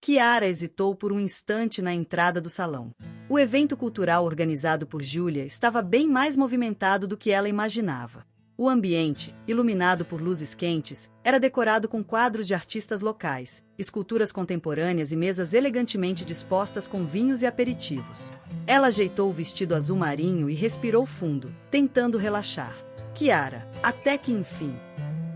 Kiara hesitou por um instante na entrada do salão. O evento cultural organizado por Júlia estava bem mais movimentado do que ela imaginava. O ambiente, iluminado por luzes quentes, era decorado com quadros de artistas locais, esculturas contemporâneas e mesas elegantemente dispostas com vinhos e aperitivos. Ela ajeitou o vestido azul marinho e respirou fundo, tentando relaxar. Kiara, até que enfim.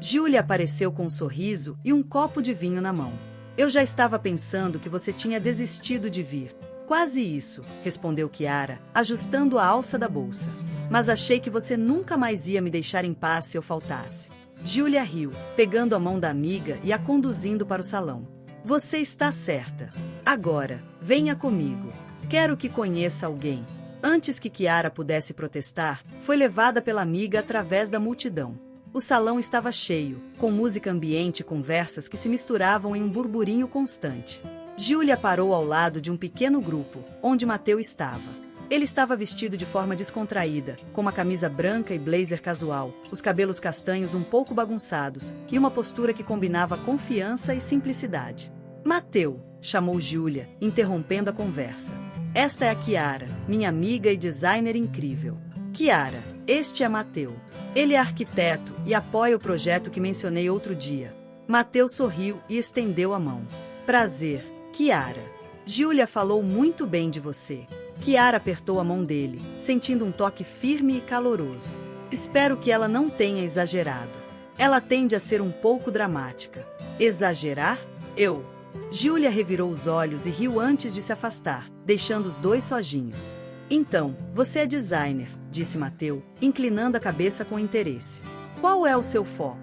Júlia apareceu com um sorriso e um copo de vinho na mão. Eu já estava pensando que você tinha desistido de vir. Quase isso, respondeu Kiara, ajustando a alça da bolsa. Mas achei que você nunca mais ia me deixar em paz se eu faltasse. Júlia riu, pegando a mão da amiga e a conduzindo para o salão. Você está certa. Agora, venha comigo. Quero que conheça alguém. Antes que Kiara pudesse protestar, foi levada pela amiga através da multidão. O salão estava cheio, com música ambiente e conversas que se misturavam em um burburinho constante. Júlia parou ao lado de um pequeno grupo, onde Mateu estava. Ele estava vestido de forma descontraída, com uma camisa branca e blazer casual, os cabelos castanhos um pouco bagunçados, e uma postura que combinava confiança e simplicidade. Mateu, chamou Júlia, interrompendo a conversa. Esta é a Kiara, minha amiga e designer incrível. Kiara, este é Mateu. Ele é arquiteto e apoia o projeto que mencionei outro dia. Mateu sorriu e estendeu a mão. Prazer, Kiara. Júlia falou muito bem de você. Kiara apertou a mão dele, sentindo um toque firme e caloroso. Espero que ela não tenha exagerado. Ela tende a ser um pouco dramática. Exagerar? Eu. Júlia revirou os olhos e riu antes de se afastar, deixando os dois sozinhos. Então, você é designer, disse Mateu, inclinando a cabeça com interesse. Qual é o seu foco?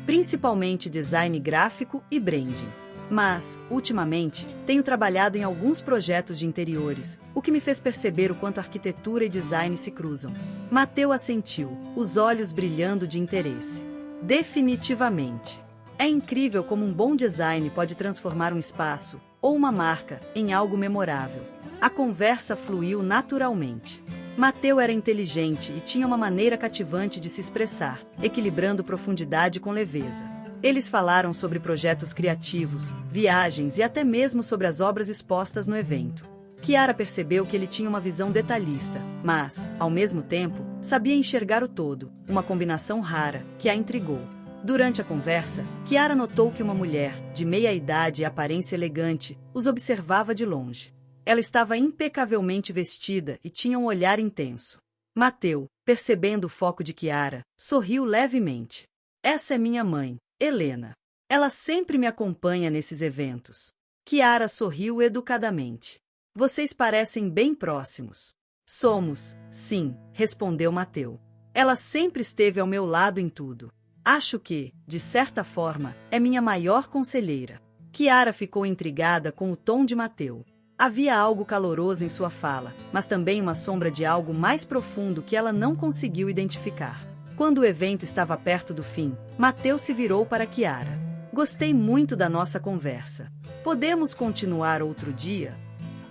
Principalmente design gráfico e branding. Mas, ultimamente, tenho trabalhado em alguns projetos de interiores, o que me fez perceber o quanto arquitetura e design se cruzam. Mateu assentiu, os olhos brilhando de interesse. Definitivamente. É incrível como um bom design pode transformar um espaço, ou uma marca, em algo memorável. A conversa fluiu naturalmente. Mateu era inteligente e tinha uma maneira cativante de se expressar, equilibrando profundidade com leveza. Eles falaram sobre projetos criativos, viagens e até mesmo sobre as obras expostas no evento. Kiara percebeu que ele tinha uma visão detalhista, mas, ao mesmo tempo, sabia enxergar o todo, uma combinação rara, que a intrigou. Durante a conversa, Kiara notou que uma mulher, de meia-idade e aparência elegante, os observava de longe. Ela estava impecavelmente vestida e tinha um olhar intenso. Mateu, percebendo o foco de Kiara, sorriu levemente. Essa é minha mãe, Helena. Ela sempre me acompanha nesses eventos. Kiara sorriu educadamente. Vocês parecem bem próximos. Somos, sim, respondeu Mateu. Ela sempre esteve ao meu lado em tudo. Acho que, de certa forma, é minha maior conselheira. Kiara ficou intrigada com o tom de Mateu. Havia algo caloroso em sua fala, mas também uma sombra de algo mais profundo que ela não conseguiu identificar. Quando o evento estava perto do fim, Mateu se virou para Kiara. Gostei muito da nossa conversa. Podemos continuar outro dia?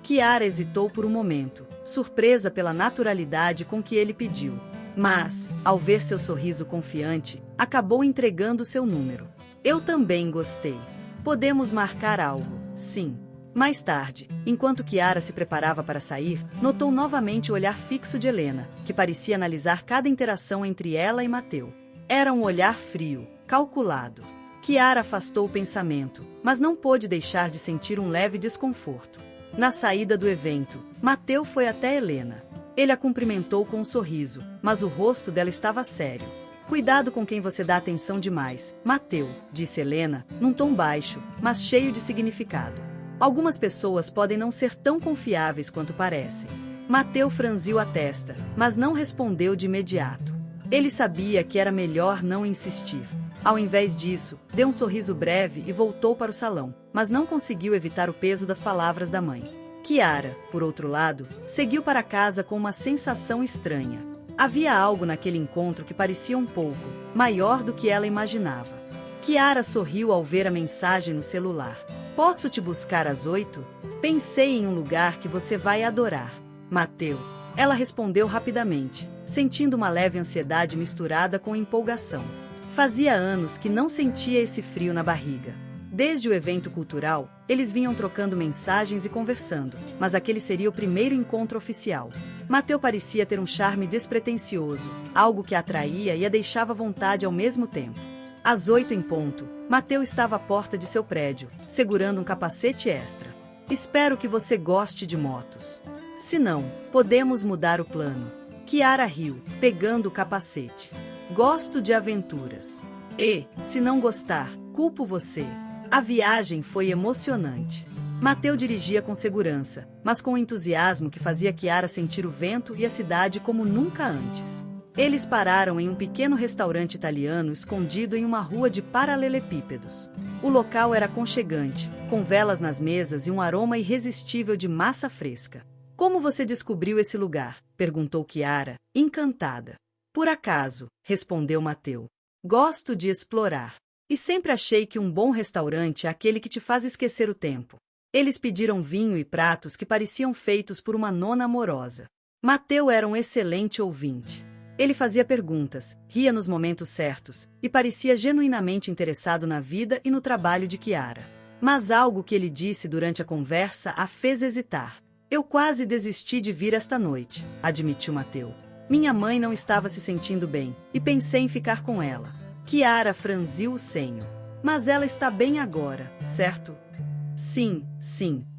Kiara hesitou por um momento, surpresa pela naturalidade com que ele pediu. Mas, ao ver seu sorriso confiante, acabou entregando seu número. Eu também gostei. Podemos marcar algo, sim. Mais tarde, enquanto Kiara se preparava para sair, notou novamente o olhar fixo de Helena, que parecia analisar cada interação entre ela e Mateu. Era um olhar frio, calculado. Kiara afastou o pensamento, mas não pôde deixar de sentir um leve desconforto. Na saída do evento, Mateu foi até Helena. Ele a cumprimentou com um sorriso, mas o rosto dela estava sério. Cuidado com quem você dá atenção demais, Mateu, disse Helena, num tom baixo, mas cheio de significado. Algumas pessoas podem não ser tão confiáveis quanto parecem. Mateu franziu a testa, mas não respondeu de imediato. Ele sabia que era melhor não insistir. Ao invés disso, deu um sorriso breve e voltou para o salão, mas não conseguiu evitar o peso das palavras da mãe. Kiara, por outro lado, seguiu para casa com uma sensação estranha. Havia algo naquele encontro que parecia um pouco maior do que ela imaginava. Kiara sorriu ao ver a mensagem no celular. Posso te buscar às 8? Pensei em um lugar que você vai adorar. Mateu. Ela respondeu rapidamente, sentindo uma leve ansiedade misturada com empolgação. Fazia anos que não sentia esse frio na barriga. Desde o evento cultural, eles vinham trocando mensagens e conversando, mas aquele seria o primeiro encontro oficial. Mateu parecia ter um charme despretensioso, algo que a atraía e a deixava à vontade ao mesmo tempo. Às 8 em ponto, Mateu estava à porta de seu prédio, segurando um capacete extra. Espero que você goste de motos. Se não, podemos mudar o plano. Kiara riu, pegando o capacete. Gosto de aventuras. E, se não gostar, culpo você. A viagem foi emocionante. Mateu dirigia com segurança, mas com um entusiasmo que fazia Kiara sentir o vento e a cidade como nunca antes. Eles pararam em um pequeno restaurante italiano escondido em uma rua de paralelepípedos. O local era aconchegante, com velas nas mesas e um aroma irresistível de massa fresca. Como você descobriu esse lugar? Perguntou Kiara, encantada. Por acaso, respondeu Mateu. Gosto de explorar. E sempre achei que um bom restaurante é aquele que te faz esquecer o tempo. Eles pediram vinho e pratos que pareciam feitos por uma nona amorosa. Mateu era um excelente ouvinte. Ele fazia perguntas, ria nos momentos certos, e parecia genuinamente interessado na vida e no trabalho de Kiara. Mas algo que ele disse durante a conversa a fez hesitar. Eu quase desisti de vir esta noite, admitiu Mateu. Minha mãe não estava se sentindo bem, e pensei em ficar com ela. Kiara franziu o senho. Mas ela está bem agora, certo? Sim,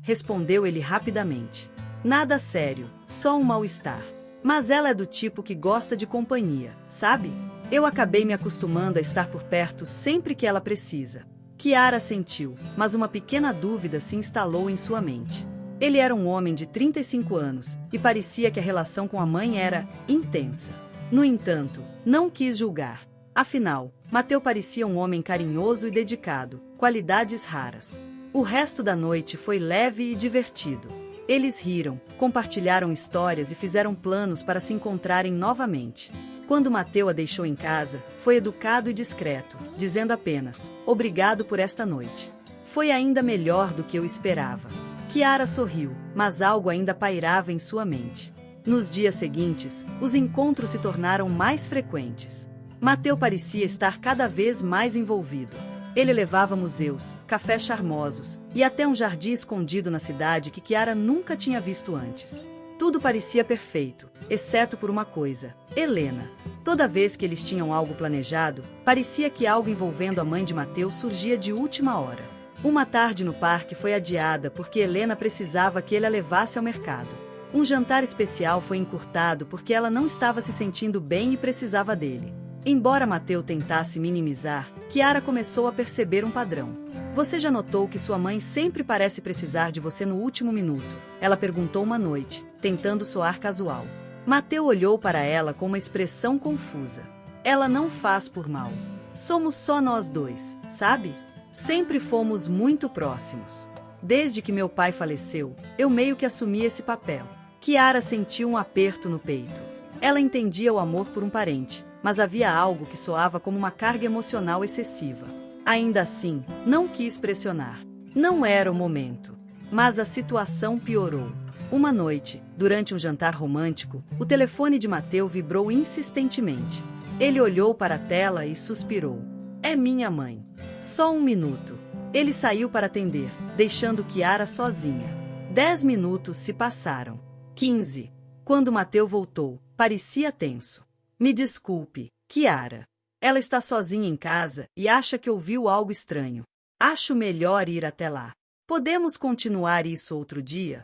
respondeu ele rapidamente. Nada sério, só um mal-estar. Mas ela é do tipo que gosta de companhia, sabe? Eu acabei me acostumando a estar por perto sempre que ela precisa. Kiara sentiu, mas uma pequena dúvida se instalou em sua mente. Ele era um homem de 35 anos, e parecia que a relação com a mãe era intensa. No entanto, não quis julgar. Afinal, Mateu parecia um homem carinhoso e dedicado, qualidades raras. O resto da noite foi leve e divertido. Eles riram, compartilharam histórias e fizeram planos para se encontrarem novamente. Quando Mateu a deixou em casa, foi educado e discreto, dizendo apenas, obrigado por esta noite. Foi ainda melhor do que eu esperava. Kiara sorriu, mas algo ainda pairava em sua mente. Nos dias seguintes, os encontros se tornaram mais frequentes. Mateu parecia estar cada vez mais envolvido. Ele levava a museus, cafés charmosos e até um jardim escondido na cidade que Kiara nunca tinha visto antes. Tudo parecia perfeito, exceto por uma coisa, Helena. Toda vez que eles tinham algo planejado, parecia que algo envolvendo a mãe de Mateu surgia de última hora. Uma tarde no parque foi adiada porque Helena precisava que ele a levasse ao mercado. Um jantar especial foi encurtado porque ela não estava se sentindo bem e precisava dele. Embora Mateu tentasse minimizar, Kiara começou a perceber um padrão. Você já notou que sua mãe sempre parece precisar de você no último minuto? Ela perguntou uma noite, tentando soar casual. Mateu olhou para ela com uma expressão confusa. Ela não faz por mal. Somos só nós dois, sabe? Sempre fomos muito próximos. Desde que meu pai faleceu, eu meio que assumi esse papel. Kiara sentiu um aperto no peito. Ela entendia o amor por um parente, mas havia algo que soava como uma carga emocional excessiva. Ainda assim, não quis pressionar. Não era o momento. Mas a situação piorou. Uma noite, durante um jantar romântico, o telefone de Mateu vibrou insistentemente. Ele olhou para a tela e suspirou. É minha mãe. Só um minuto. Ele saiu para atender, deixando Kiara sozinha. 10 minutos se passaram. 15. Quando Mateu voltou, parecia tenso. Me desculpe, Kiara. Ela está sozinha em casa e acha que ouviu algo estranho. Acho melhor ir até lá. Podemos continuar isso outro dia?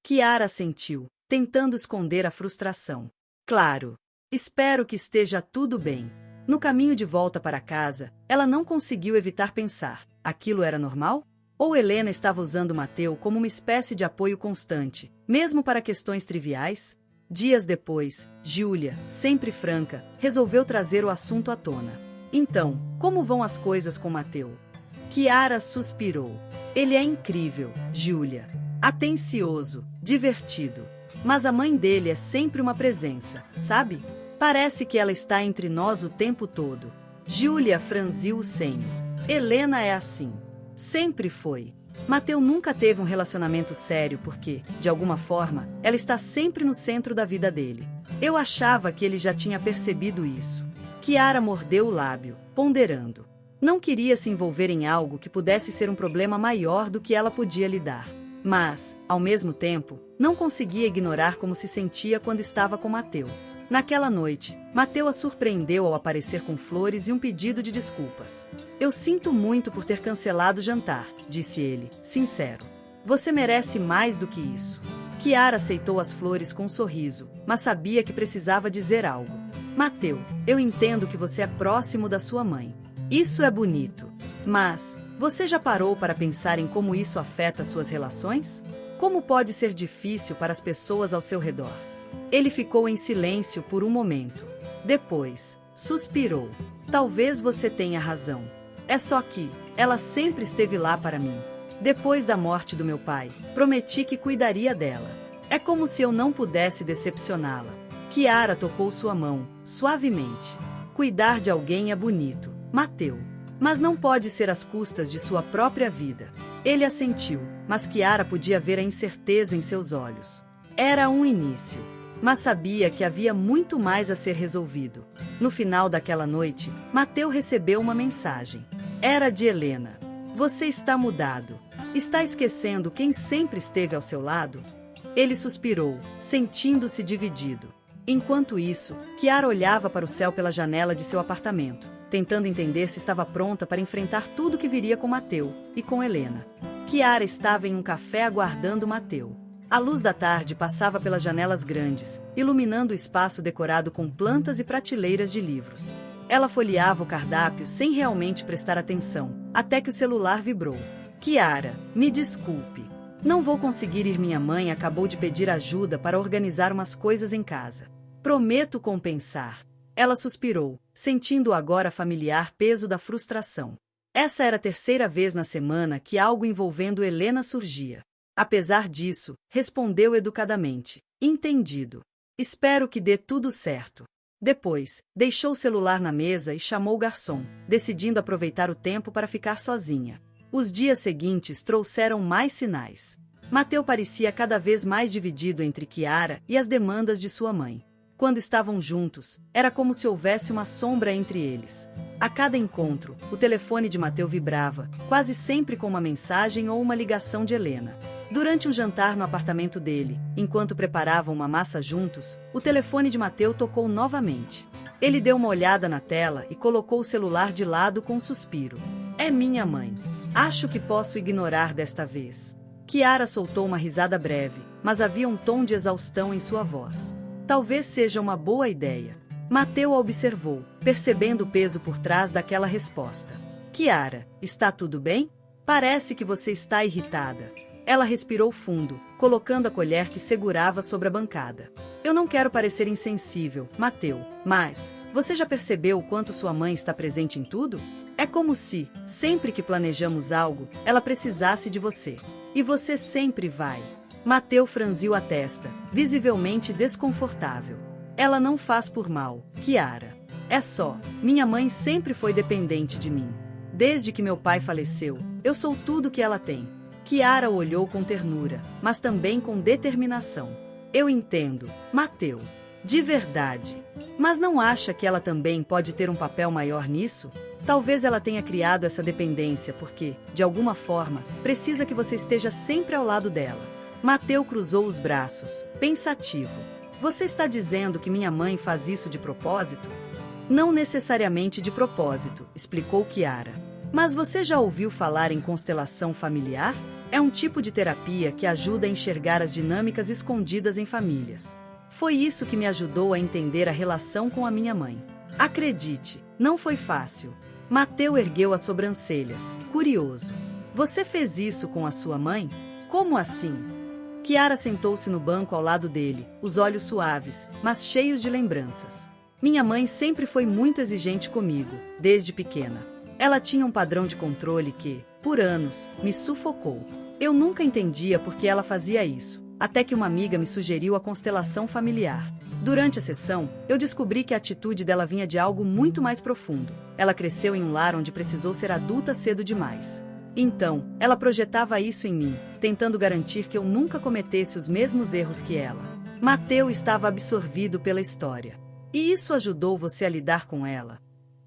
Kiara assentiu, tentando esconder a frustração. Claro. Espero que esteja tudo bem. No caminho de volta para casa, ela não conseguiu evitar pensar. Aquilo era normal? Ou Helena estava usando Mateu como uma espécie de apoio constante, mesmo para questões triviais? Dias depois, Júlia, sempre franca, resolveu trazer o assunto à tona. Então, como vão as coisas com Mateu? Kiara suspirou. Ele é incrível, Júlia. Atencioso, divertido. Mas a mãe dele é sempre uma presença, sabe? Parece que ela está entre nós o tempo todo. Júlia franziu o senho. Helena é assim. Sempre foi. Mateu nunca teve um relacionamento sério porque, de alguma forma, ela está sempre no centro da vida dele. Eu achava que ele já tinha percebido isso. Kiara mordeu o lábio, ponderando. Não queria se envolver em algo que pudesse ser um problema maior do que ela podia lidar. Mas, ao mesmo tempo, não conseguia ignorar como se sentia quando estava com Mateu. Naquela noite, Mateu a surpreendeu ao aparecer com flores e um pedido de desculpas. Eu sinto muito por ter cancelado o jantar, disse ele, sincero. Você merece mais do que isso. Chiara aceitou as flores com um sorriso, mas sabia que precisava dizer algo. Mateu, eu entendo que você é próximo da sua mãe. Isso é bonito. Mas, você já parou para pensar em como isso afeta suas relações? Como pode ser difícil para as pessoas ao seu redor? Ele ficou em silêncio por um momento. Depois, suspirou. Talvez você tenha razão. É só que, ela sempre esteve lá para mim. Depois da morte do meu pai, prometi que cuidaria dela. É como se eu não pudesse decepcioná-la. Chiara tocou sua mão, suavemente. Cuidar de alguém é bonito, Mateu. Mas não pode ser às custas de sua própria vida. Ele assentiu, mas Chiara podia ver a incerteza em seus olhos. Era um início, mas sabia que havia muito mais a ser resolvido. No final daquela noite, Mateu recebeu uma mensagem. Era de Helena. Você está mudado. Está esquecendo quem sempre esteve ao seu lado? Ele suspirou, sentindo-se dividido. Enquanto isso, Chiara olhava para o céu pela janela de seu apartamento, tentando entender se estava pronta para enfrentar tudo que viria com Mateu e com Helena. Chiara estava em um café aguardando Mateu. A luz da tarde passava pelas janelas grandes, iluminando o espaço decorado com plantas e prateleiras de livros. Ela folheava o cardápio sem realmente prestar atenção, até que o celular vibrou. Chiara, me desculpe. Não vou conseguir ir. Minha mãe acabou de pedir ajuda para organizar umas coisas em casa. Prometo compensar. Ela suspirou, sentindo o agora familiar peso da frustração. Essa era a terceira vez na semana que algo envolvendo Helena surgia. Apesar disso, respondeu educadamente. Entendido. Espero que dê tudo certo. Depois, deixou o celular na mesa e chamou o garçom, decidindo aproveitar o tempo para ficar sozinha. Os dias seguintes trouxeram mais sinais. Mateu parecia cada vez mais dividido entre Chiara e as demandas de sua mãe. Quando estavam juntos, era como se houvesse uma sombra entre eles. A cada encontro, o telefone de Mateu vibrava, quase sempre com uma mensagem ou uma ligação de Helena. Durante um jantar no apartamento dele, enquanto preparavam uma massa juntos, o telefone de Mateu tocou novamente. Ele deu uma olhada na tela e colocou o celular de lado com um suspiro. É minha mãe. Acho que posso ignorar desta vez. Chiara soltou uma risada breve, mas havia um tom de exaustão em sua voz. Talvez seja uma boa ideia. Mateu a observou, percebendo o peso por trás daquela resposta. Chiara, está tudo bem? Parece que você está irritada. Ela respirou fundo, colocando a colher que segurava sobre a bancada. Eu não quero parecer insensível, Mateu, mas você já percebeu o quanto sua mãe está presente em tudo? É como se, sempre que planejamos algo, ela precisasse de você. E você sempre vai. Mateu franziu a testa, visivelmente desconfortável. Ela não faz por mal, Chiara. É só, minha mãe sempre foi dependente de mim. Desde que meu pai faleceu, eu sou tudo que ela tem. Chiara o olhou com ternura, mas também com determinação. Eu entendo, Mateu. De verdade. Mas não acha que ela também pode ter um papel maior nisso? Talvez ela tenha criado essa dependência porque, de alguma forma, precisa que você esteja sempre ao lado dela. Mateu cruzou os braços, pensativo. Você está dizendo que minha mãe faz isso de propósito? Não necessariamente de propósito, explicou Chiara. Mas você já ouviu falar em constelação familiar? É um tipo de terapia que ajuda a enxergar as dinâmicas escondidas em famílias. Foi isso que me ajudou a entender a relação com a minha mãe. Acredite, não foi fácil. Mateu ergueu as sobrancelhas, curioso. Você fez isso com a sua mãe? Como assim? Chiara sentou-se no banco ao lado dele, os olhos suaves, mas cheios de lembranças. Minha mãe sempre foi muito exigente comigo, desde pequena. Ela tinha um padrão de controle que, por anos, me sufocou. Eu nunca entendia por que ela fazia isso, até que uma amiga me sugeriu a constelação familiar. Durante a sessão, eu descobri que a atitude dela vinha de algo muito mais profundo. Ela cresceu em um lar onde precisou ser adulta cedo demais. Então, ela projetava isso em mim, tentando garantir que eu nunca cometesse os mesmos erros que ela. Mateu estava absorvido pela história. E isso ajudou você a lidar com ela?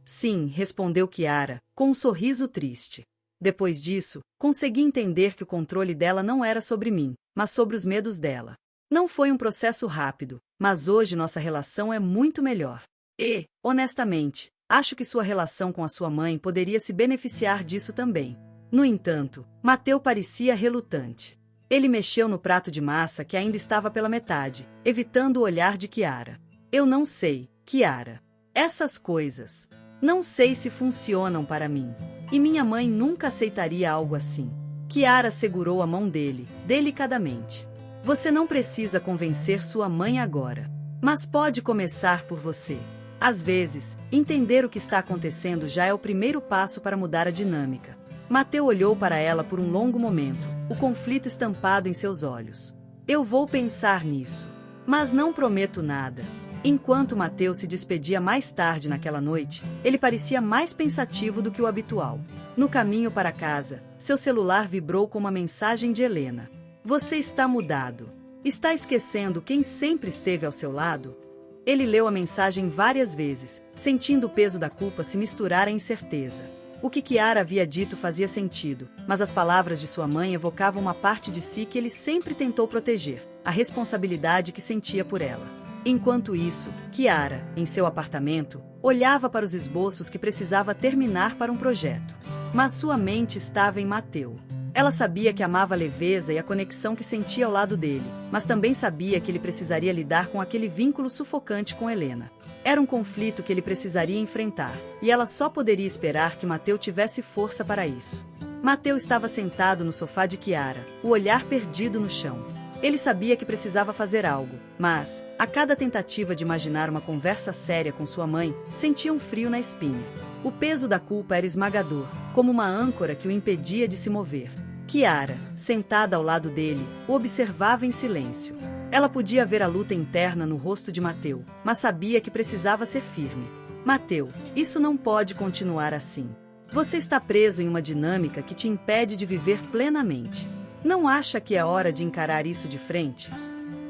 Sim, respondeu Kiara, com um sorriso triste. Depois disso, consegui entender que o controle dela não era sobre mim, mas sobre os medos dela. Não foi um processo rápido, mas hoje nossa relação é muito melhor. E, honestamente, acho que sua relação com a sua mãe poderia se beneficiar disso também. No entanto, Mateu parecia relutante. Ele mexeu no prato de massa que ainda estava pela metade, evitando o olhar de Kiara. Eu não sei, Kiara. Essas coisas. Não sei se funcionam para mim. E minha mãe nunca aceitaria algo assim. Kiara segurou a mão dele, delicadamente. Você não precisa convencer sua mãe agora. Mas pode começar por você. Às vezes, entender o que está acontecendo já é o primeiro passo para mudar a dinâmica. Mateu olhou para ela por um longo momento, o conflito estampado em seus olhos. Eu vou pensar nisso. Mas não prometo nada. Enquanto Mateu se despedia mais tarde naquela noite, ele parecia mais pensativo do que o habitual. No caminho para casa, seu celular vibrou com uma mensagem de Helena. Você está mudado. Está esquecendo quem sempre esteve ao seu lado? Ele leu a mensagem várias vezes, sentindo o peso da culpa se misturar à incerteza. O que Kiara havia dito fazia sentido, mas as palavras de sua mãe evocavam uma parte de si que ele sempre tentou proteger, a responsabilidade que sentia por ela. Enquanto isso, Kiara, em seu apartamento, olhava para os esboços que precisava terminar para um projeto. Mas sua mente estava em Mateu. Ela sabia que amava a leveza e a conexão que sentia ao lado dele, mas também sabia que ele precisaria lidar com aquele vínculo sufocante com Helena. Era um conflito que ele precisaria enfrentar, e ela só poderia esperar que Mateu tivesse força para isso. Mateu estava sentado no sofá de Kiara, o olhar perdido no chão. Ele sabia que precisava fazer algo, mas, a cada tentativa de imaginar uma conversa séria com sua mãe, sentia um frio na espinha. O peso da culpa era esmagador, como uma âncora que o impedia de se mover. Kiara, sentada ao lado dele, o observava em silêncio. Ela podia ver a luta interna no rosto de Mateu, mas sabia que precisava ser firme. Mateu, isso não pode continuar assim. Você está preso em uma dinâmica que te impede de viver plenamente. Não acha que é hora de encarar isso de frente?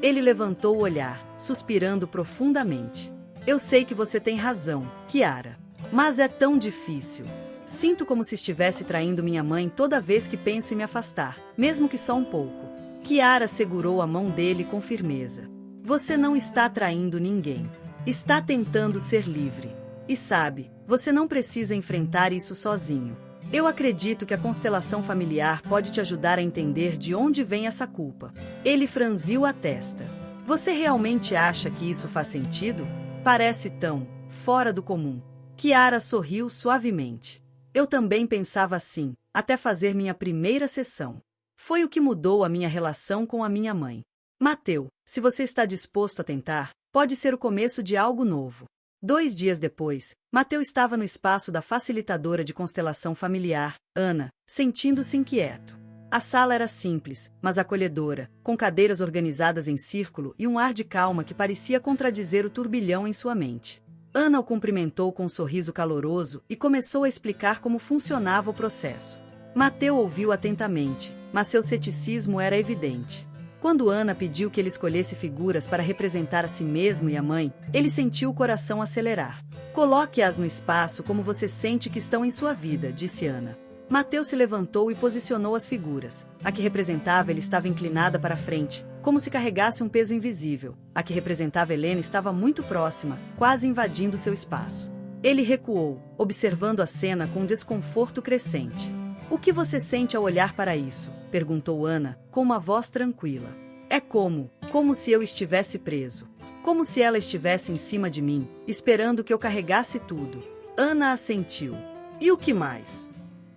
Ele levantou o olhar, suspirando profundamente. Eu sei que você tem razão, Kiara. Mas é tão difícil. Sinto como se estivesse traindo minha mãe toda vez que penso em me afastar, mesmo que só um pouco. Kiara segurou a mão dele com firmeza. Você não está traindo ninguém. Está tentando ser livre. E sabe, você não precisa enfrentar isso sozinho. Eu acredito que a constelação familiar pode te ajudar a entender de onde vem essa culpa. Ele franziu a testa. Você realmente acha que isso faz sentido? Parece tão fora do comum. Kiara sorriu suavemente. Eu também pensava assim, até fazer minha primeira sessão. Foi o que mudou a minha relação com a minha mãe. Mateu, se você está disposto a tentar, pode ser o começo de algo novo. 2 dias depois, Mateu estava no espaço da facilitadora de constelação familiar, Ana, sentindo-se inquieto. A sala era simples, mas acolhedora, com cadeiras organizadas em círculo e um ar de calma que parecia contradizer o turbilhão em sua mente. Ana o cumprimentou com um sorriso caloroso e começou a explicar como funcionava o processo. Mateu ouviu atentamente, mas seu ceticismo era evidente. Quando Ana pediu que ele escolhesse figuras para representar a si mesmo e a mãe, ele sentiu o coração acelerar. Coloque-as no espaço como você sente que estão em sua vida, disse Ana. Mateu se levantou e posicionou as figuras. A que representava ele estava inclinada para frente, como se carregasse um peso invisível. A que representava Helena estava muito próxima, quase invadindo seu espaço. Ele recuou, observando a cena com um desconforto crescente. O que você sente ao olhar para isso? Perguntou Ana, com uma voz tranquila. É como se eu estivesse preso. Como se ela estivesse em cima de mim, esperando que eu carregasse tudo. Ana assentiu. E o que mais?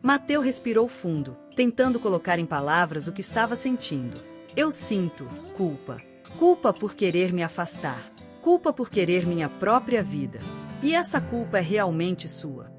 Mateu respirou fundo, tentando colocar em palavras o que estava sentindo. Eu sinto culpa. Culpa por querer me afastar. Culpa por querer minha própria vida. E essa culpa é realmente sua?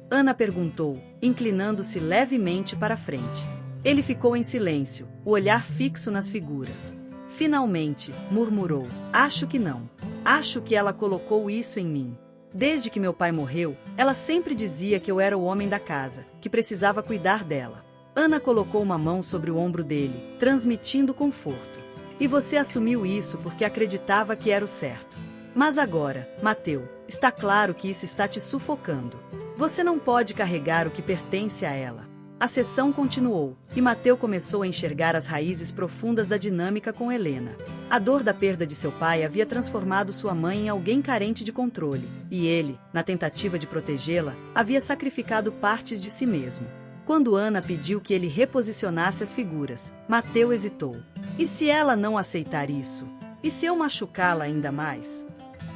Ana perguntou, inclinando-se levemente para frente. Ele ficou em silêncio, o olhar fixo nas figuras. Finalmente, murmurou, acho que não. Acho que ela colocou isso em mim. Desde que meu pai morreu, ela sempre dizia que eu era o homem da casa, que precisava cuidar dela. Ana colocou uma mão sobre o ombro dele, transmitindo conforto. E você assumiu isso porque acreditava que era o certo. Mas agora, Mateu, está claro que isso está te sufocando. Você não pode carregar o que pertence a ela. A sessão continuou, e Mateu começou a enxergar as raízes profundas da dinâmica com Helena. A dor da perda de seu pai havia transformado sua mãe em alguém carente de controle, e ele, na tentativa de protegê-la, havia sacrificado partes de si mesmo. Quando Ana pediu que ele reposicionasse as figuras, Mateu hesitou. E se ela não aceitar isso? E se eu machucá-la ainda mais?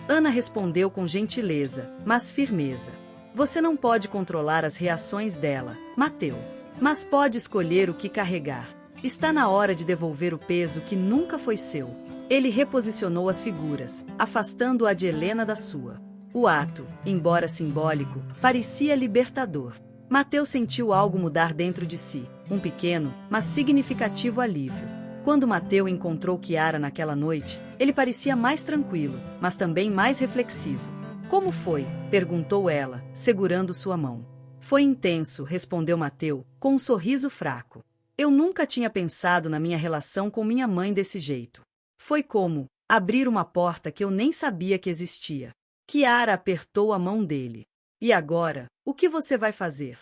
Ana respondeu com gentileza, mas firmeza. Você não pode controlar as reações dela, Mateu. Mas pode escolher o que carregar. Está na hora de devolver o peso que nunca foi seu. Ele reposicionou as figuras, afastando-a de Helena da sua. O ato, embora simbólico, parecia libertador. Mateu sentiu algo mudar dentro de si, um pequeno, mas significativo alívio. Quando Mateu encontrou Chiara naquela noite, ele parecia mais tranquilo, mas também mais reflexivo. Como foi? Perguntou ela, segurando sua mão. Foi intenso, respondeu Mateu, com um sorriso fraco. Eu nunca tinha pensado na minha relação com minha mãe desse jeito. Foi como abrir uma porta que eu nem sabia que existia. Chiara apertou a mão dele. E agora, o que você vai fazer?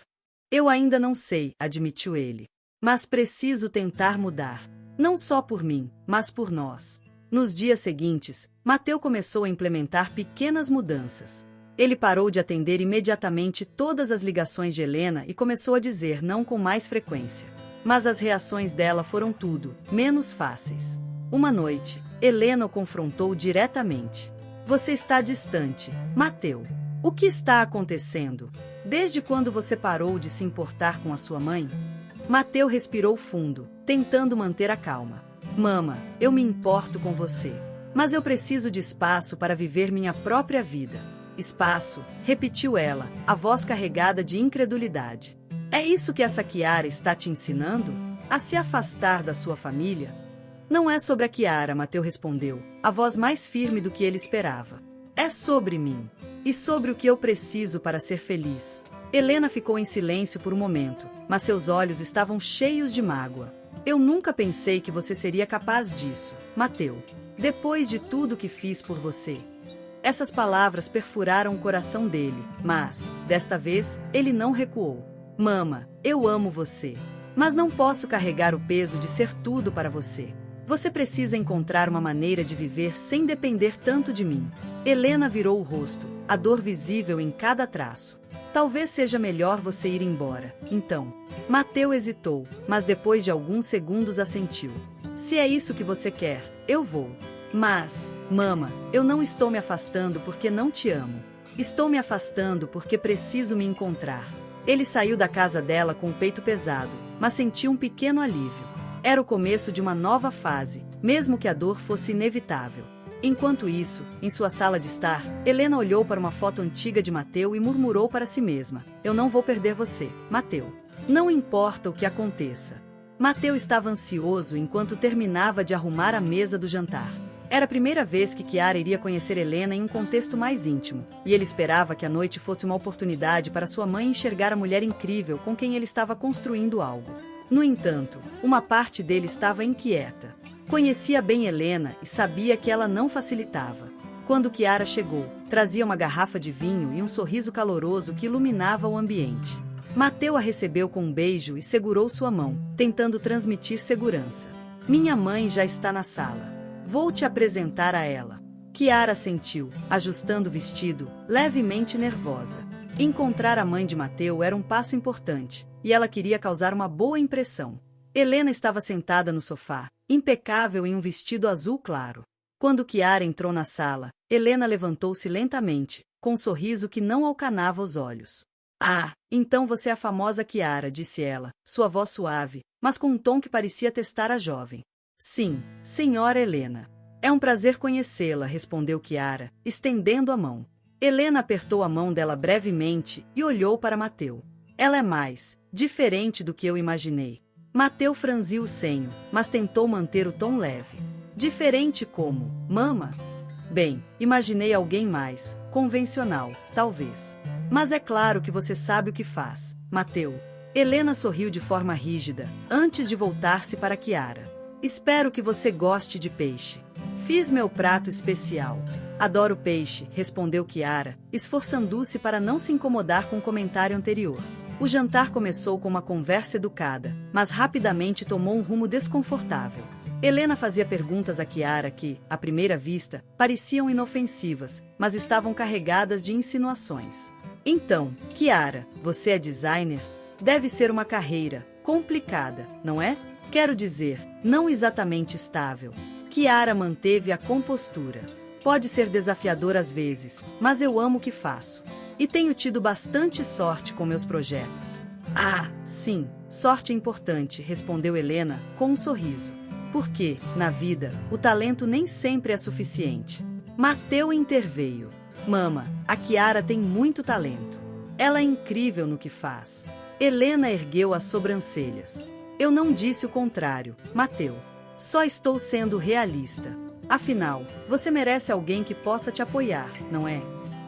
Eu ainda não sei, admitiu ele. Mas preciso tentar mudar. Não só por mim, mas por nós. Nos dias seguintes, Mateu começou a implementar pequenas mudanças. Ele parou de atender imediatamente todas as ligações de Helena e começou a dizer não com mais frequência. Mas as reações dela foram tudo, menos fáceis. Uma noite, Helena o confrontou diretamente. Você está distante, Mateu. O que está acontecendo? Desde quando você parou de se importar com a sua mãe? Mateu respirou fundo, tentando manter a calma. Mama, eu me importo com você. Mas eu preciso de espaço para viver minha própria vida. Espaço, repetiu ela, a voz carregada de incredulidade. É isso que essa Chiara está te ensinando? A se afastar da sua família? Não é sobre a Chiara, Mateu respondeu, a voz mais firme do que ele esperava. É sobre mim. E sobre o que eu preciso para ser feliz. Helena ficou em silêncio por um momento, mas seus olhos estavam cheios de mágoa. Eu nunca pensei que você seria capaz disso, Mateu. Depois de tudo que fiz por você. Essas palavras perfuraram o coração dele, mas, desta vez, ele não recuou. Mama, eu amo você. Mas não posso carregar o peso de ser tudo para você. Você precisa encontrar uma maneira de viver sem depender tanto de mim. Helena virou o rosto, a dor visível em cada traço. Talvez seja melhor você ir embora, então. Mateu hesitou, mas depois de alguns segundos assentiu. Se é isso que você quer, eu vou. Mas, mama, eu não estou me afastando porque não te amo. Estou me afastando porque preciso me encontrar. Ele saiu da casa dela com o peito pesado, mas sentiu um pequeno alívio. Era o começo de uma nova fase, mesmo que a dor fosse inevitável. Enquanto isso, em sua sala de estar, Helena olhou para uma foto antiga de Mateu e murmurou para si mesma: eu não vou perder você, Mateu. Não importa o que aconteça. Mateu estava ansioso enquanto terminava de arrumar a mesa do jantar. Era a primeira vez que Chiara iria conhecer Helena em um contexto mais íntimo, e ele esperava que a noite fosse uma oportunidade para sua mãe enxergar a mulher incrível com quem ele estava construindo algo. No entanto, uma parte dele estava inquieta. Conhecia bem Helena e sabia que ela não facilitava. Quando Chiara chegou, trazia uma garrafa de vinho e um sorriso caloroso que iluminava o ambiente. Mateu a recebeu com um beijo e segurou sua mão, tentando transmitir segurança. Minha mãe já está na sala. Vou te apresentar a ela. Chiara sentiu, ajustando o vestido, levemente nervosa. Encontrar a mãe de Mateu era um passo importante, e ela queria causar uma boa impressão. Helena estava sentada no sofá, impecável em um vestido azul claro. Quando Chiara entrou na sala, Helena levantou-se lentamente, com um sorriso que não alcanava os olhos. Ah, então você é a famosa Chiara, disse ela, sua voz suave, mas com um tom que parecia testar a jovem. Sim, senhora Helena. É um prazer conhecê-la, respondeu Chiara, estendendo a mão. Helena apertou a mão dela brevemente e olhou para Mateu. Ela é mais diferente do que eu imaginei. Mateu franziu o senho, mas tentou manter o tom leve. Diferente como, mama? Bem, imaginei alguém mais convencional, talvez. Mas é claro que você sabe o que faz, Mateu. Helena sorriu de forma rígida, antes de voltar-se para Chiara. Espero que você goste de peixe. Fiz meu prato especial. Adoro peixe, respondeu Kiara, esforçando-se para não se incomodar com o comentário anterior. O jantar começou com uma conversa educada, mas rapidamente tomou um rumo desconfortável. Helena fazia perguntas a Kiara que, à primeira vista, pareciam inofensivas, mas estavam carregadas de insinuações. Então, Kiara, você é designer? Deve ser uma carreira complicada, não é? Quero dizer, não exatamente estável. Kiara manteve a compostura. Pode ser desafiador às vezes, mas eu amo o que faço. E tenho tido bastante sorte com meus projetos. Ah, sim, sorte é importante, respondeu Helena, com um sorriso. Porque, na vida, o talento nem sempre é suficiente. Mateu interveio. Mama, a Kiara tem muito talento. Ela é incrível no que faz. Helena ergueu as sobrancelhas. Eu não disse o contrário, Mateu. Só estou sendo realista. Afinal, você merece alguém que possa te apoiar, não é?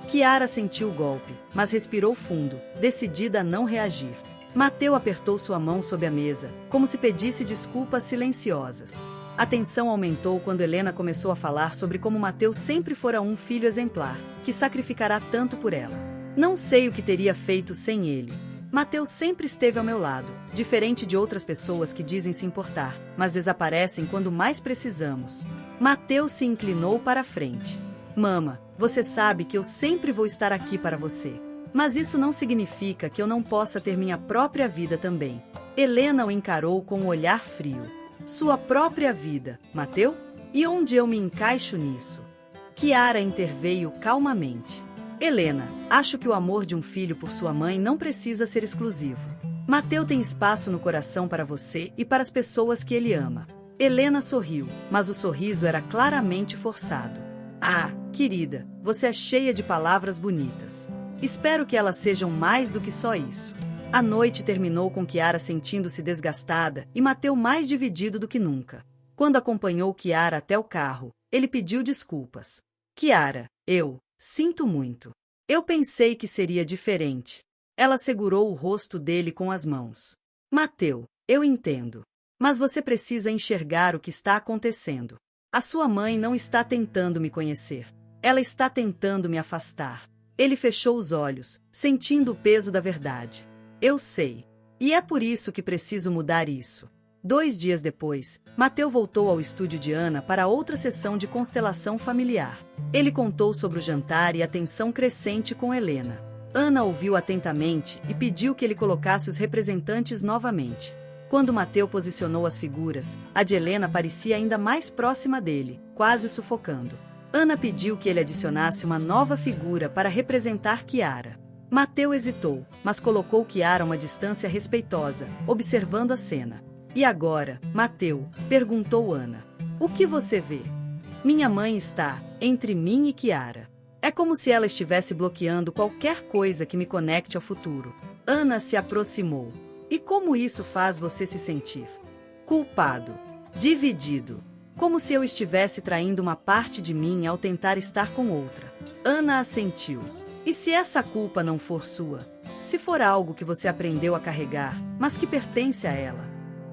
Kiara sentiu o golpe, mas respirou fundo, decidida a não reagir. Mateu apertou sua mão sob a mesa, como se pedisse desculpas silenciosas. A tensão aumentou quando Helena começou a falar sobre como Mateu sempre fora um filho exemplar, que sacrificará tanto por ela. Não sei o que teria feito sem ele. Mateu sempre esteve ao meu lado, diferente de outras pessoas que dizem se importar, mas desaparecem quando mais precisamos. Mateu se inclinou para a frente. Mama, você sabe que eu sempre vou estar aqui para você. Mas isso não significa que eu não possa ter minha própria vida também. Helena o encarou com um olhar frio. Sua própria vida, Mateu? E onde eu me encaixo nisso? Kiara interveio calmamente. Helena, acho que o amor de um filho por sua mãe não precisa ser exclusivo. Mateu tem espaço no coração para você e para as pessoas que ele ama. Helena sorriu, mas o sorriso era claramente forçado. Ah, querida, você é cheia de palavras bonitas. Espero que elas sejam mais do que só isso. A noite terminou com Kiara sentindo-se desgastada e Mateu mais dividido do que nunca. Quando acompanhou Kiara até o carro, ele pediu desculpas. Kiara, sinto muito. Eu pensei que seria diferente. Ela segurou o rosto dele com as mãos. Mateu, eu entendo. Mas você precisa enxergar o que está acontecendo. A sua mãe não está tentando me conhecer. Ela está tentando me afastar. Ele fechou os olhos, sentindo o peso da verdade. Eu sei. E é por isso que preciso mudar isso. 2 dias depois, Mateu voltou ao estúdio de Ana para outra sessão de constelação familiar. Ele contou sobre o jantar e a tensão crescente com Helena. Ana ouviu atentamente e pediu que ele colocasse os representantes novamente. Quando Mateu posicionou as figuras, a de Helena parecia ainda mais próxima dele, quase sufocando. Ana pediu que ele adicionasse uma nova figura para representar Kiara. Mateu hesitou, mas colocou Kiara a uma distância respeitosa, observando a cena. E agora, Mateu? Perguntou Ana. O que você vê? Minha mãe está entre mim e Kiara. É como se ela estivesse bloqueando qualquer coisa que me conecte ao futuro. Ana se aproximou. E como isso faz você se sentir? Culpado. Dividido. Como se eu estivesse traindo uma parte de mim ao tentar estar com outra. Ana assentiu. E se essa culpa não for sua? Se for algo que você aprendeu a carregar, mas que pertence a ela?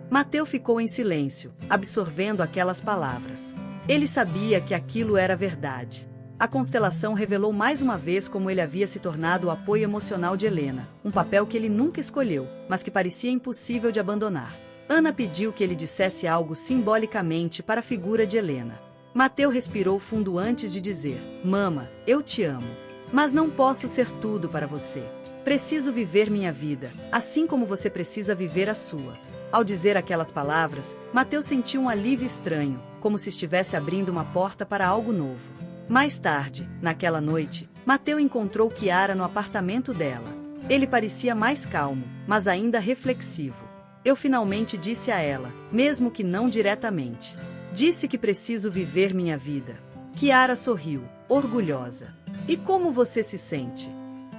Mateu ficou em silêncio, absorvendo aquelas palavras. Ele sabia que aquilo era verdade. A constelação revelou mais uma vez como ele havia se tornado o apoio emocional de Helena, um papel que ele nunca escolheu, mas que parecia impossível de abandonar. Ana pediu que ele dissesse algo simbolicamente para a figura de Helena. Mateu respirou fundo antes de dizer: Mama, eu te amo. Mas não posso ser tudo para você. Preciso viver minha vida, assim como você precisa viver a sua. Ao dizer aquelas palavras, Mateu sentiu um alívio estranho, como se estivesse abrindo uma porta para algo novo. Mais tarde, naquela noite, Mateu encontrou Kiara no apartamento dela. Ele parecia mais calmo, mas ainda reflexivo. Eu finalmente disse a ela, mesmo que não diretamente. Disse que preciso viver minha vida. Kiara sorriu, orgulhosa. E como você se sente?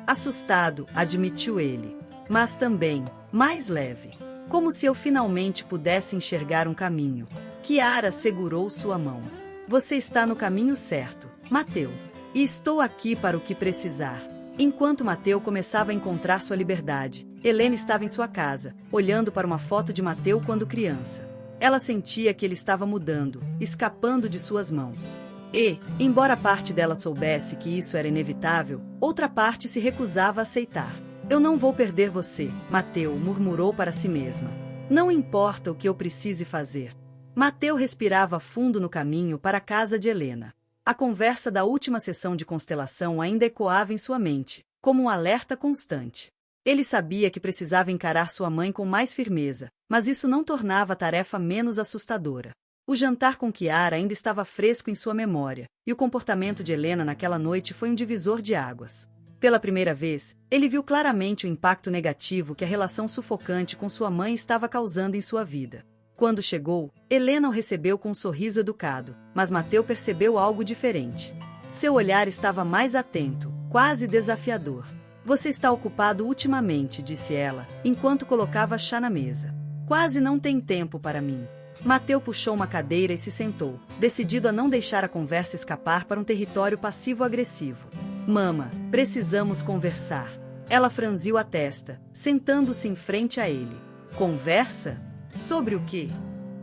Assustado, admitiu ele. Mas também, mais leve. Como se eu finalmente pudesse enxergar um caminho. Kiara segurou sua mão. Você está no caminho certo, Mateu. E estou aqui para o que precisar. Enquanto Mateu começava a encontrar sua liberdade, Helena estava em sua casa, olhando para uma foto de Mateu quando criança. Ela sentia que ele estava mudando, escapando de suas mãos. E, embora parte dela soubesse que isso era inevitável, outra parte se recusava a aceitar. Eu não vou perder você, Mateu murmurou para si mesma. Não importa o que eu precise fazer. Mateu respirava fundo no caminho para a casa de Helena. A conversa da última sessão de constelação ainda ecoava em sua mente, como um alerta constante. Ele sabia que precisava encarar sua mãe com mais firmeza, mas isso não tornava a tarefa menos assustadora. O jantar com Chiara ainda estava fresco em sua memória, e o comportamento de Helena naquela noite foi um divisor de águas. Pela primeira vez, ele viu claramente o impacto negativo que a relação sufocante com sua mãe estava causando em sua vida. Quando chegou, Helena o recebeu com um sorriso educado, mas Mateu percebeu algo diferente. Seu olhar estava mais atento, quase desafiador. Você está ocupado ultimamente, disse ela, enquanto colocava chá na mesa. Quase não tem tempo para mim. Mateu puxou uma cadeira e se sentou, decidido a não deixar a conversa escapar para um território passivo-agressivo. Mama, precisamos conversar. Ela franziu a testa, sentando-se em frente a ele. Conversa? Sobre o quê?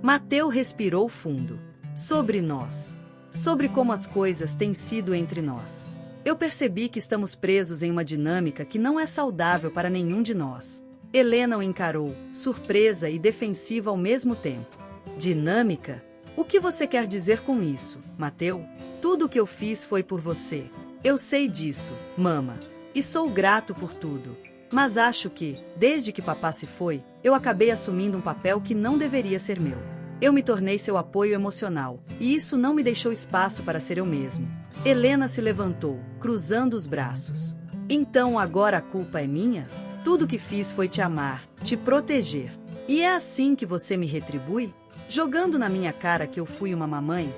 Mateu respirou fundo. Sobre nós. Sobre como as coisas têm sido entre nós. Eu percebi que estamos presos em uma dinâmica que não é saudável para nenhum de nós. Helena o encarou, surpresa e defensiva ao mesmo tempo. Dinâmica? O que você quer dizer com isso, Mateu? Tudo o que eu fiz foi por você. Eu sei disso, mama. E sou grato por tudo. Mas acho que, desde que papá se foi, eu acabei assumindo um papel que não deveria ser meu. Eu me tornei seu apoio emocional, e isso não me deixou espaço para ser eu mesmo. Helena se levantou, cruzando os braços. Então agora a culpa é minha? Tudo que fiz foi te amar, te proteger. E é assim que você me retribui? Jogando na minha cara que eu fui uma mamãe?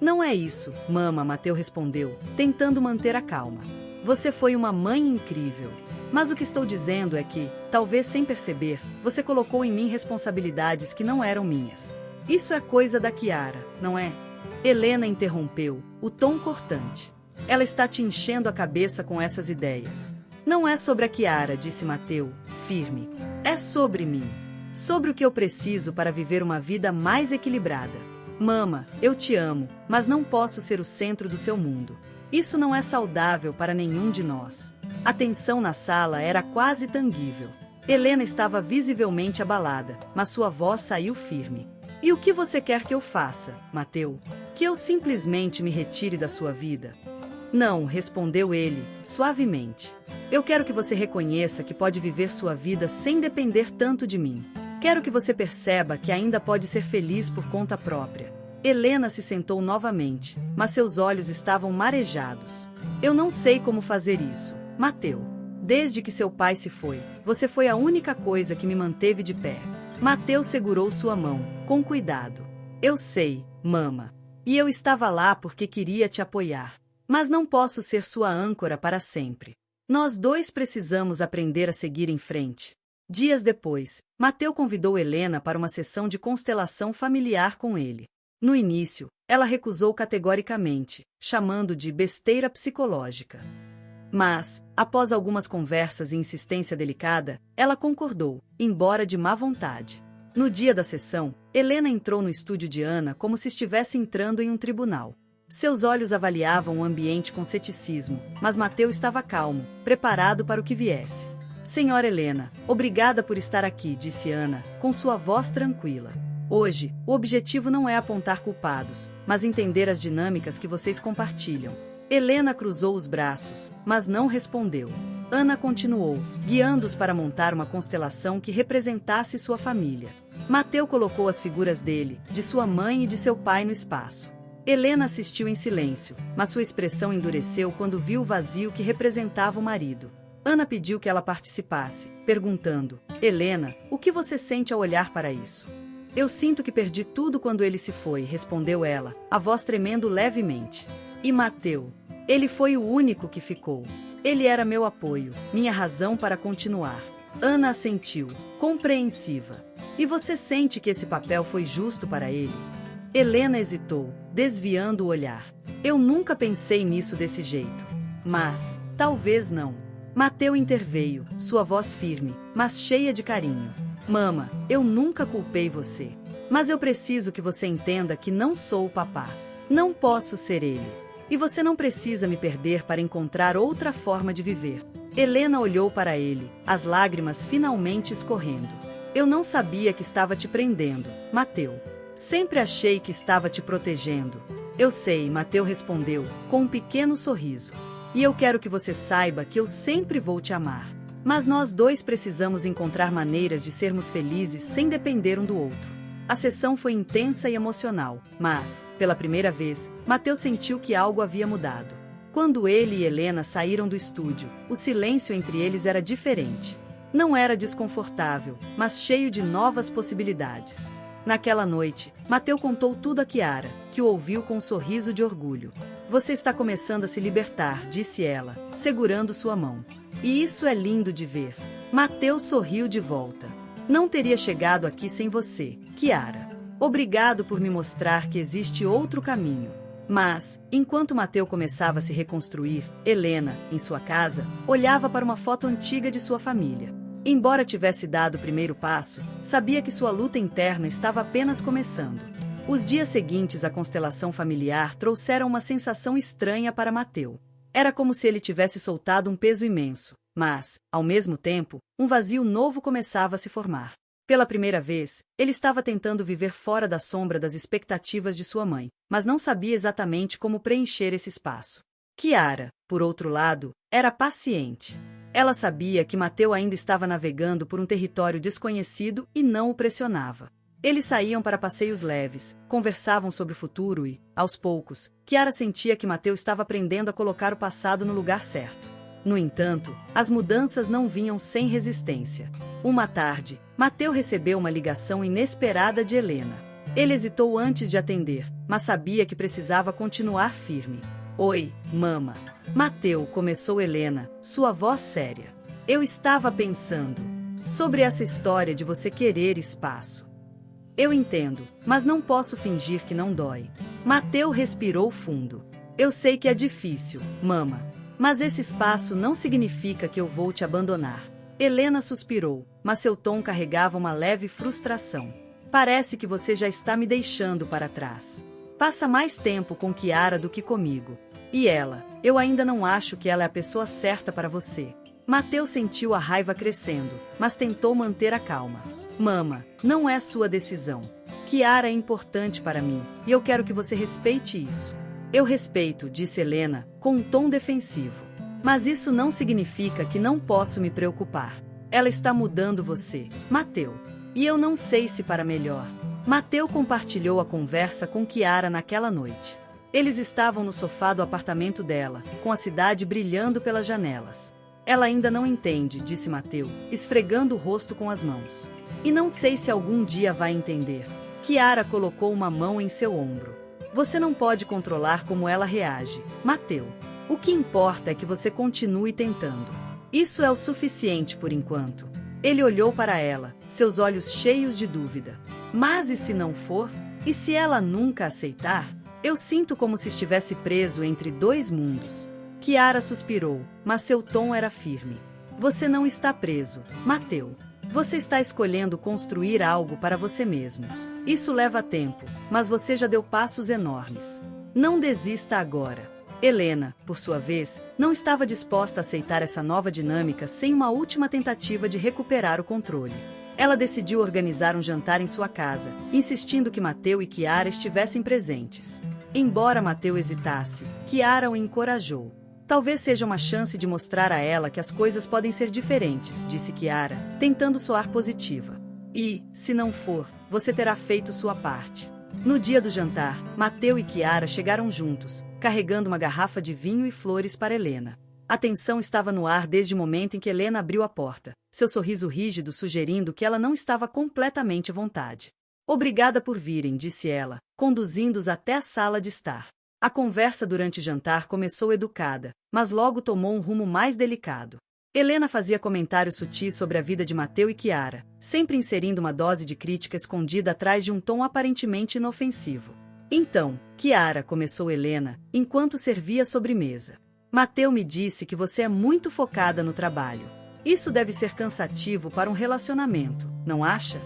Não é isso, mama, Mateu respondeu, tentando manter a calma. Você foi uma mãe incrível. Mas o que estou dizendo é que, talvez sem perceber, você colocou em mim responsabilidades que não eram minhas. Isso é coisa da Chiara, não é? Helena interrompeu, o tom cortante. Ela está te enchendo a cabeça com essas ideias. Não é sobre a Chiara, disse Mateu, firme. É sobre mim. Sobre o que eu preciso para viver uma vida mais equilibrada. Mama, eu te amo, mas não posso ser o centro do seu mundo. Isso não é saudável para nenhum de nós. A tensão na sala era quase tangível. Helena estava visivelmente abalada, mas sua voz saiu firme. E o que você quer que eu faça, Mateu? Que eu simplesmente me retire da sua vida? Não, respondeu ele, suavemente. Eu quero que você reconheça que pode viver sua vida sem depender tanto de mim. Quero que você perceba que ainda pode ser feliz por conta própria. Helena se sentou novamente, mas seus olhos estavam marejados. Eu não sei como fazer isso, Mateu. Desde que seu pai se foi, você foi a única coisa que me manteve de pé. Mateu segurou sua mão, com cuidado. Eu sei, mama. E eu estava lá porque queria te apoiar. Mas não posso ser sua âncora para sempre. Nós dois precisamos aprender a seguir em frente. Dias depois, Mateu convidou Helena para uma sessão de constelação familiar com ele. No início, ela recusou categoricamente, chamando de besteira psicológica. Mas, após algumas conversas e insistência delicada, ela concordou, embora de má vontade. No dia da sessão, Helena entrou no estúdio de Ana como se estivesse entrando em um tribunal. Seus olhos avaliavam o ambiente com ceticismo, mas Mateu estava calmo, preparado para o que viesse. Senhora Helena, obrigada por estar aqui, disse Ana, com sua voz tranquila. Hoje, o objetivo não é apontar culpados, mas entender as dinâmicas que vocês compartilham. Helena cruzou os braços, mas não respondeu. Ana continuou, guiando-os para montar uma constelação que representasse sua família. Mateu colocou as figuras dele, de sua mãe e de seu pai no espaço. Helena assistiu em silêncio, mas sua expressão endureceu quando viu o vazio que representava o marido. Ana pediu que ela participasse, perguntando: Helena, o que você sente ao olhar para isso? Eu sinto que perdi tudo quando ele se foi, respondeu ela, a voz tremendo levemente. E Mateu? Ele foi o único que ficou. Ele era meu apoio, minha razão para continuar. Ana assentiu, compreensiva. E você sente que esse papel foi justo para ele? Helena hesitou, desviando o olhar. Eu nunca pensei nisso desse jeito. Mas, talvez não. Mateu interveio, sua voz firme, mas cheia de carinho. Mama, eu nunca culpei você. Mas eu preciso que você entenda que não sou o papá. Não posso ser ele. E você não precisa me perder para encontrar outra forma de viver. Helena olhou para ele, as lágrimas finalmente escorrendo. Eu não sabia que estava te prendendo, Mateu. Sempre achei que estava te protegendo. Eu sei, Mateu respondeu, com um pequeno sorriso. E eu quero que você saiba que eu sempre vou te amar. Mas nós dois precisamos encontrar maneiras de sermos felizes sem depender um do outro. A sessão foi intensa e emocional, mas, pela primeira vez, Mateu sentiu que algo havia mudado. Quando ele e Helena saíram do estúdio, o silêncio entre eles era diferente. Não era desconfortável, mas cheio de novas possibilidades. Naquela noite, Mateu contou tudo a Chiara, que o ouviu com um sorriso de orgulho. Você está começando a se libertar, disse ela, segurando sua mão. E isso é lindo de ver. Mateu sorriu de volta. Não teria chegado aqui sem você, Chiara. Obrigado por me mostrar que existe outro caminho. Mas, enquanto Mateu começava a se reconstruir, Helena, em sua casa, olhava para uma foto antiga de sua família. Embora tivesse dado o primeiro passo, sabia que sua luta interna estava apenas começando. Os dias seguintes à constelação familiar trouxeram uma sensação estranha para Mateu. Era como se ele tivesse soltado um peso imenso, mas, ao mesmo tempo, um vazio novo começava a se formar. Pela primeira vez, ele estava tentando viver fora da sombra das expectativas de sua mãe, mas não sabia exatamente como preencher esse espaço. Chiara, por outro lado, era paciente. Ela sabia que Mateu ainda estava navegando por um território desconhecido e não o pressionava. Eles saíam para passeios leves, conversavam sobre o futuro e, aos poucos, Chiara sentia que Mateu estava aprendendo a colocar o passado no lugar certo. No entanto, as mudanças não vinham sem resistência. Uma tarde, Mateu recebeu uma ligação inesperada de Helena. Ele hesitou antes de atender, mas sabia que precisava continuar firme. Oi, mama. Mateu, começou Helena, sua voz séria. Eu estava pensando sobre essa história de você querer espaço. Eu entendo, mas não posso fingir que não dói. Mateu respirou fundo. Eu sei que é difícil, mama. Mas esse espaço não significa que eu vou te abandonar. Helena suspirou, mas seu tom carregava uma leve frustração. Parece que você já está me deixando para trás. Passa mais tempo com Chiara do que comigo. E ela, eu ainda não acho que ela é a pessoa certa para você. Mateu sentiu a raiva crescendo, mas tentou manter a calma. Mama, não é sua decisão. Chiara é importante para mim, e eu quero que você respeite isso. Eu respeito, disse Helena, com um tom defensivo. Mas isso não significa que não posso me preocupar. Ela está mudando você, Mateu. E eu não sei se para melhor. Mateu compartilhou a conversa com Chiara naquela noite. Eles estavam no sofá do apartamento dela, com a cidade brilhando pelas janelas. Ela ainda não entende, disse Mateu, esfregando o rosto com as mãos. E não sei se algum dia vai entender. Chiara colocou uma mão em seu ombro. Você não pode controlar como ela reage, Mateu. O que importa é que você continue tentando. Isso é o suficiente por enquanto. Ele olhou para ela, seus olhos cheios de dúvida. Mas e se não for? E se ela nunca aceitar? Eu sinto como se estivesse preso entre dois mundos. Chiara suspirou, mas seu tom era firme. Você não está preso, Mateu. Você está escolhendo construir algo para você mesmo. Isso leva tempo, mas você já deu passos enormes. Não desista agora. Helena, por sua vez, não estava disposta a aceitar essa nova dinâmica sem uma última tentativa de recuperar o controle. Ela decidiu organizar um jantar em sua casa, insistindo que Mateu e Chiara estivessem presentes. Embora Mateu hesitasse, Chiara o encorajou. Talvez seja uma chance de mostrar a ela que as coisas podem ser diferentes, disse Chiara, tentando soar positiva. E, se não for, você terá feito sua parte. No dia do jantar, Mateu e Chiara chegaram juntos, carregando uma garrafa de vinho e flores para Helena. A tensão estava no ar desde o momento em que Helena abriu a porta, seu sorriso rígido sugerindo que ela não estava completamente à vontade. Obrigada por virem, disse ela, conduzindo-os até a sala de estar. A conversa durante o jantar começou educada, mas logo tomou um rumo mais delicado. Helena fazia comentários sutis sobre a vida de Mateu e Chiara, sempre inserindo uma dose de crítica escondida atrás de um tom aparentemente inofensivo. Então, Chiara, começou Helena, enquanto servia a sobremesa. Mateu me disse que você é muito focada no trabalho. Isso deve ser cansativo para um relacionamento, não acha?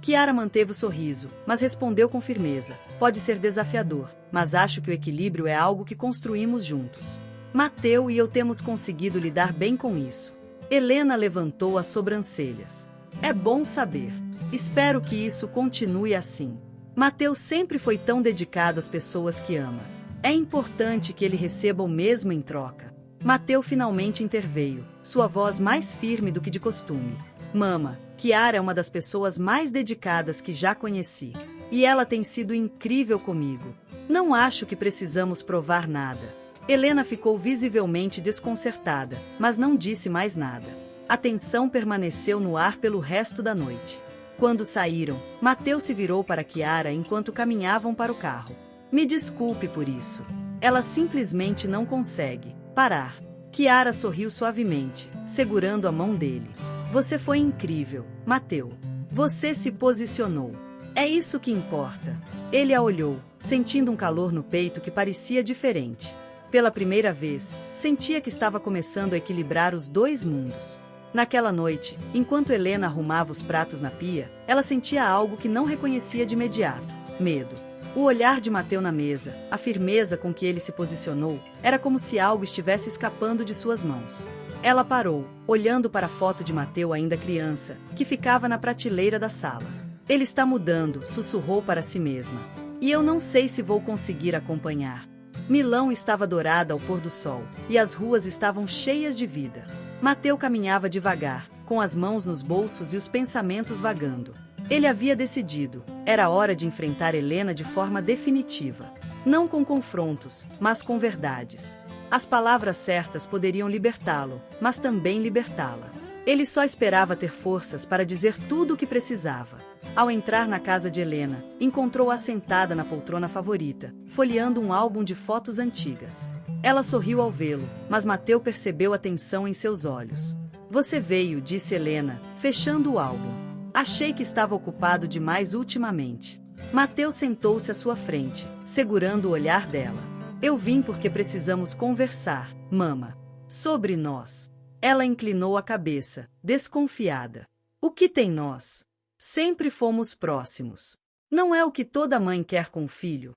Chiara manteve o sorriso, mas respondeu com firmeza. Pode ser desafiador, mas acho que o equilíbrio é algo que construímos juntos. Mateu e eu temos conseguido lidar bem com isso. Helena levantou as sobrancelhas. É bom saber. Espero que isso continue assim. Mateu sempre foi tão dedicado às pessoas que ama. É importante que ele receba o mesmo em troca. Mateu finalmente interveio, sua voz mais firme do que de costume. Mama, Chiara é uma das pessoas mais dedicadas que já conheci. E ela tem sido incrível comigo. Não acho que precisamos provar nada. Helena ficou visivelmente desconcertada, mas não disse mais nada. A tensão permaneceu no ar pelo resto da noite. Quando saíram, Mateu se virou para Chiara enquanto caminhavam para o carro. Me desculpe por isso. Ela simplesmente não consegue parar. Chiara sorriu suavemente, segurando a mão dele. Você foi incrível, Mateu. Você se posicionou. É isso que importa. Ele a olhou, sentindo um calor no peito que parecia diferente. Pela primeira vez, sentia que estava começando a equilibrar os dois mundos. Naquela noite, enquanto Helena arrumava os pratos na pia, ela sentia algo que não reconhecia de imediato: medo. O olhar de Mateu na mesa, a firmeza com que ele se posicionou, era como se algo estivesse escapando de suas mãos. Ela parou, olhando para a foto de Mateu ainda criança, que ficava na prateleira da sala. Ele está mudando, sussurrou para si mesma. E eu não sei se vou conseguir acompanhar. Milão estava dourada ao pôr do sol, e as ruas estavam cheias de vida. Mateu caminhava devagar, com as mãos nos bolsos e os pensamentos vagando. Ele havia decidido, era hora de enfrentar Helena de forma definitiva. Não com confrontos, mas com verdades. As palavras certas poderiam libertá-lo, mas também libertá-la. Ele só esperava ter forças para dizer tudo o que precisava. Ao entrar na casa de Helena, encontrou-a sentada na poltrona favorita, folheando um álbum de fotos antigas. Ela sorriu ao vê-lo, mas Mateu percebeu a tensão em seus olhos. Você veio, disse Helena, fechando o álbum. Achei que estava ocupado demais ultimamente. Mateu sentou-se à sua frente, segurando o olhar dela. Eu vim porque precisamos conversar, mama. Sobre nós. Ela inclinou a cabeça, desconfiada. O que tem nós? Sempre fomos próximos. Não é o que toda mãe quer com o filho?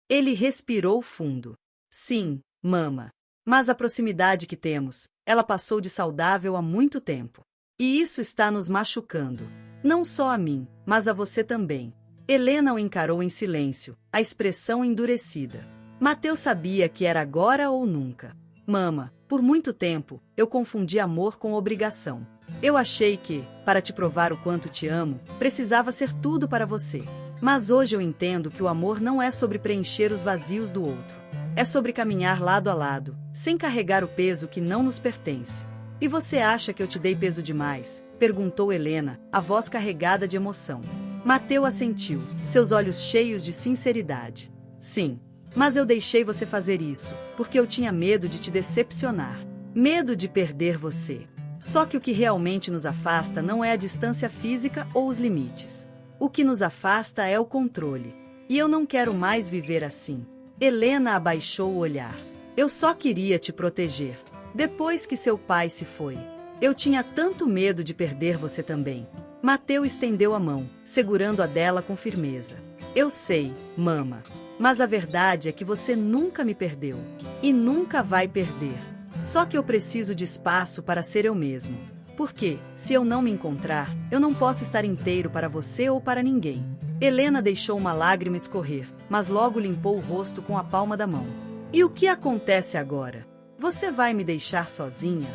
Ele respirou fundo. Sim, mama. Mas a proximidade que temos, ela passou de saudável há muito tempo. E isso está nos machucando. Não só a mim, mas a você também. Helena o encarou em silêncio, a expressão endurecida. Mateu sabia que era agora ou nunca. Mama, por muito tempo, eu confundi amor com obrigação. Eu achei que, para te provar o quanto te amo, precisava ser tudo para você. Mas hoje eu entendo que o amor não é sobre preencher os vazios do outro. É sobre caminhar lado a lado, sem carregar o peso que não nos pertence. E você acha que eu te dei peso demais? Perguntou Helena, a voz carregada de emoção. Mateu assentiu, seus olhos cheios de sinceridade. Sim, mas eu deixei você fazer isso, porque eu tinha medo de te decepcionar. Medo de perder você. Só que o que realmente nos afasta não é a distância física ou os limites. O que nos afasta é o controle. E eu não quero mais viver assim. Helena abaixou o olhar. Eu só queria te proteger. Depois que seu pai se foi, eu tinha tanto medo de perder você também. Mateu estendeu a mão, segurando a dela com firmeza. Eu sei, mama. Mas a verdade é que você nunca me perdeu. E nunca vai perder. Só que eu preciso de espaço para ser eu mesmo. Porque, se eu não me encontrar, eu não posso estar inteiro para você ou para ninguém. Helena deixou uma lágrima escorrer, mas logo limpou o rosto com a palma da mão. E o que acontece agora? Você vai me deixar sozinha?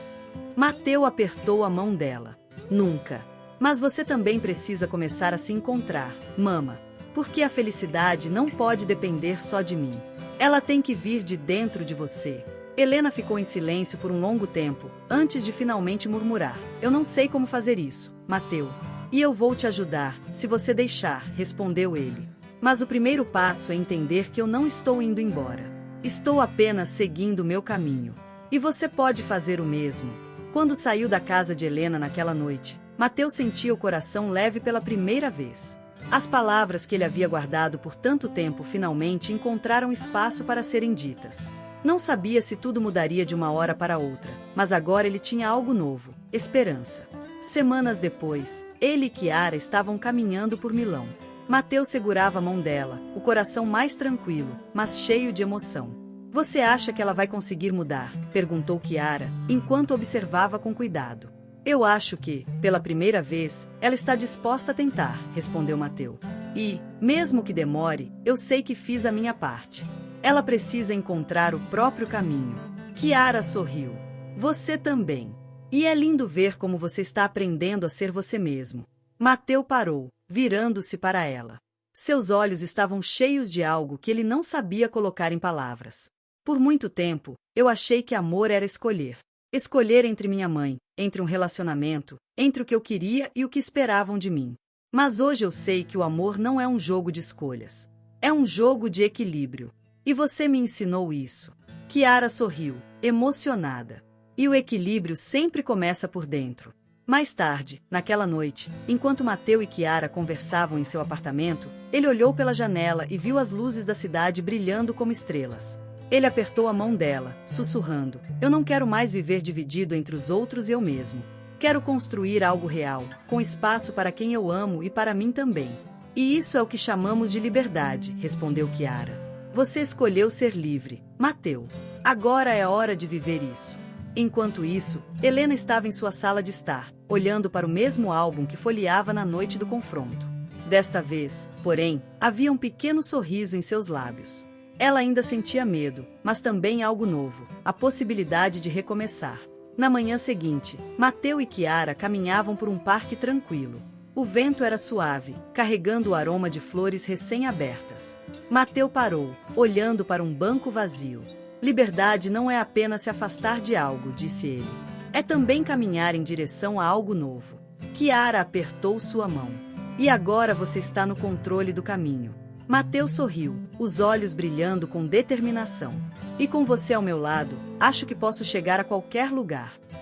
Mateu apertou a mão dela. Nunca. Mas você também precisa começar a se encontrar, mama. Porque a felicidade não pode depender só de mim. Ela tem que vir de dentro de você. Helena ficou em silêncio por um longo tempo, antes de finalmente murmurar. Eu não sei como fazer isso, Mateu. E eu vou te ajudar, se você deixar, respondeu ele. Mas o primeiro passo é entender que eu não estou indo embora. Estou apenas seguindo meu caminho. E você pode fazer o mesmo. Quando saiu da casa de Helena naquela noite, Mateu sentia o coração leve pela primeira vez. As palavras que ele havia guardado por tanto tempo finalmente encontraram espaço para serem ditas. Não sabia se tudo mudaria de uma hora para outra, mas agora ele tinha algo novo, esperança. Semanas depois, ele e Chiara estavam caminhando por Milão. Mateus segurava a mão dela, o coração mais tranquilo, mas cheio de emoção. Você acha que ela vai conseguir mudar? Perguntou Chiara, enquanto observava com cuidado. Eu acho que, pela primeira vez, ela está disposta a tentar, respondeu Mateus. E, mesmo que demore, eu sei que fiz a minha parte. Ela precisa encontrar o próprio caminho. Chiara sorriu. Você também. E é lindo ver como você está aprendendo a ser você mesmo. Mateus parou, virando-se para ela. Seus olhos estavam cheios de algo que ele não sabia colocar em palavras. Por muito tempo, eu achei que amor era escolher. Escolher entre minha mãe, entre um relacionamento, entre o que eu queria e o que esperavam de mim. Mas hoje eu sei que o amor não é um jogo de escolhas. É um jogo de equilíbrio. E você me ensinou isso. Chiara sorriu, emocionada. E o equilíbrio sempre começa por dentro. Mais tarde, naquela noite, enquanto Mateus e Chiara conversavam em seu apartamento, ele olhou pela janela e viu as luzes da cidade brilhando como estrelas. Ele apertou a mão dela, sussurrando: Eu não quero mais viver dividido entre os outros e eu mesmo. Quero construir algo real, com espaço para quem eu amo e para mim também. E isso é o que chamamos de liberdade, respondeu Chiara. Você escolheu ser livre, Mateus. Agora é hora de viver isso. Enquanto isso, Helena estava em sua sala de estar, olhando para o mesmo álbum que folheava na noite do confronto. Desta vez, porém, havia um pequeno sorriso em seus lábios. Ela ainda sentia medo, mas também algo novo, a possibilidade de recomeçar. Na manhã seguinte, Mateus e Chiara caminhavam por um parque tranquilo. O vento era suave, carregando o aroma de flores recém-abertas. Mateus parou, olhando para um banco vazio. Liberdade não é apenas se afastar de algo, disse ele. É também caminhar em direção a algo novo. Chiara apertou sua mão. E agora você está no controle do caminho. Mateus sorriu, os olhos brilhando com determinação. E com você ao meu lado, acho que posso chegar a qualquer lugar.